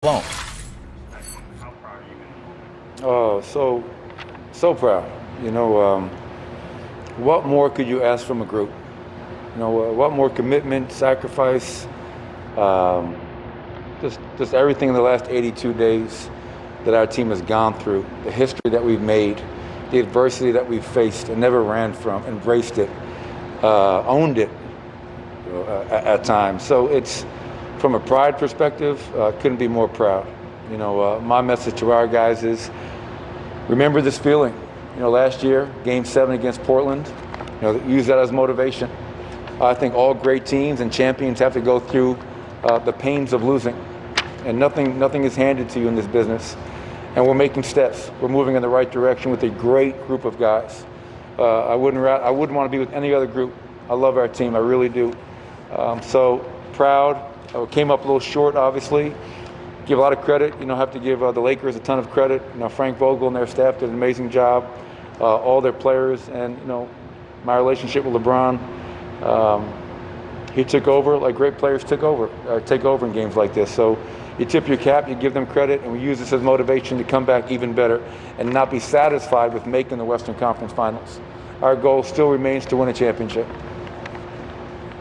Malone. Oh, so proud. What more could you ask from a group? What more commitment, sacrifice, um, just everything in the last 82 days that our team has gone through, the history that we've made, the adversity that we've faced and never ran from, embraced it, owned it at times. So it's, from a pride perspective, couldn't be more proud. My message to our guys is, remember this feeling. Last year, Game 7 against Portland, use that as motivation. I think all great teams and champions have to go through the pains of losing. And nothing is handed to you in this business. And we're making steps. We're moving in the right direction with a great group of guys. I wouldn't want to be with any other group. I love our team, I really do. So proud. Came up a little short, obviously. Give a lot of credit. Have to give the Lakers a ton of credit. Frank Vogel and their staff did an amazing job. All their players, and my relationship with LeBron. He took over like great players take over in games like this. So you tip your cap, you give them credit, and we use this as motivation to come back even better and not be satisfied with making the Western Conference Finals. Our goal still remains to win a championship.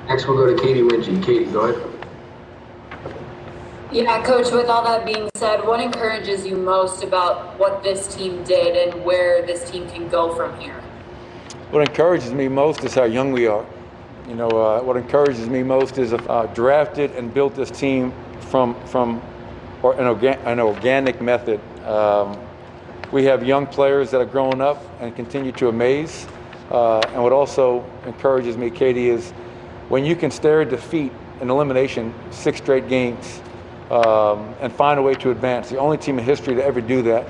Next, we'll go to Katie Winchy. Katie, go ahead. Yeah, Coach, with all that being said, what encourages you most about what this team did and where this team can go from here? What encourages me most is how young we are. What encourages me most is drafted and built this team from an organic method. We have young players that are growing up and continue to amaze. And what also encourages me, Katie, is when you can stare at defeat in elimination 6 straight games, and find a way to advance. The only team in history to ever do that.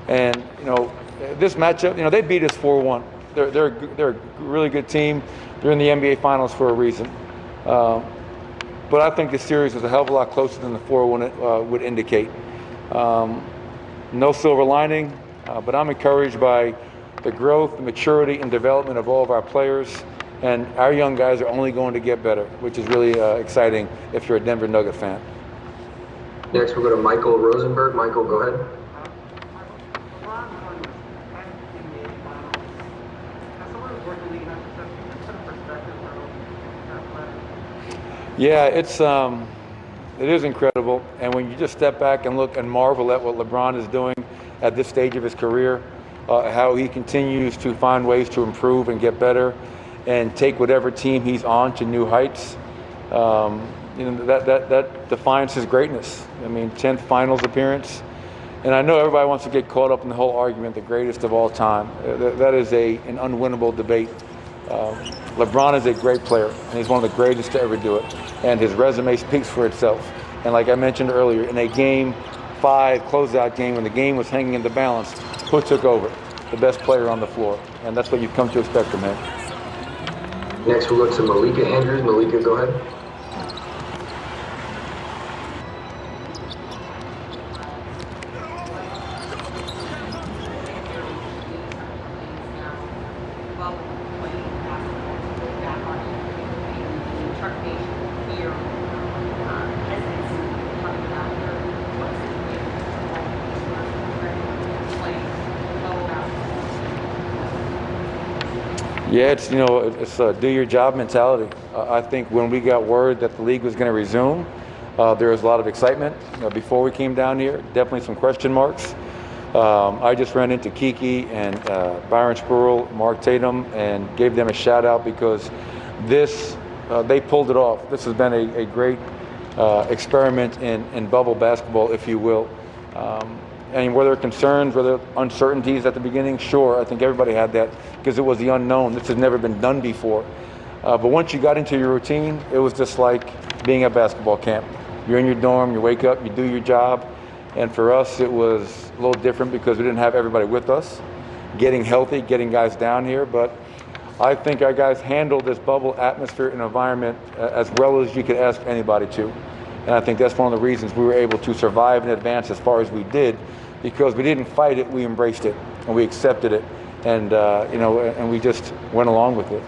And this matchup, they beat us 4-1. They're a really good team. They're in the NBA Finals for a reason. But I think this series is a hell of a lot closer than the 4-1 would indicate. No silver lining, but I'm encouraged by the growth, the maturity, and development of all of our players. And our young guys are only going to get better, which is really exciting if you're a Denver Nugget fan. Next, we'll go to Michael Rosenberg. Michael, go ahead. Yeah, it is incredible. And when you just step back and look and marvel at what LeBron is doing at this stage of his career, how he continues to find ways to improve and get better and take whatever team he's on to new heights. That defines his greatness. 10th finals appearance. And I know everybody wants to get caught up in the whole argument, the greatest of all time. That is an unwinnable debate. LeBron is a great player, and he's one of the greatest to ever do it. And his resume speaks for itself. And like I mentioned earlier, in a Game 5 closeout game, when the game was hanging in the balance, who took over? The best player on the floor. And that's what you've come to expect from him. Next, we'll go to Malika Andrews. Malika, go ahead. Yeah, it's a do your job mentality. I think when we got word that the league was going to resume, there was a lot of excitement. Before we came down here, definitely some question marks. I just ran into Kiki and Byron Spruill, Mark Tatum, and gave them a shout out because they pulled it off. This has been a great experiment in bubble basketball, if you will. And were there concerns, were there uncertainties at the beginning? Sure, I think everybody had that because it was the unknown. This has never been done before. But once you got into your routine, it was just like being at basketball camp. You're in your dorm, you wake up, you do your job. And for us, it was a little different because we didn't have everybody with us, getting healthy, getting guys down here. But I think our guys handled this bubble atmosphere and environment as well as you could ask anybody to. And I think that's one of the reasons we were able to survive and advance as far as we did, because we didn't fight it, we embraced it, and we accepted it, and and we just went along with it.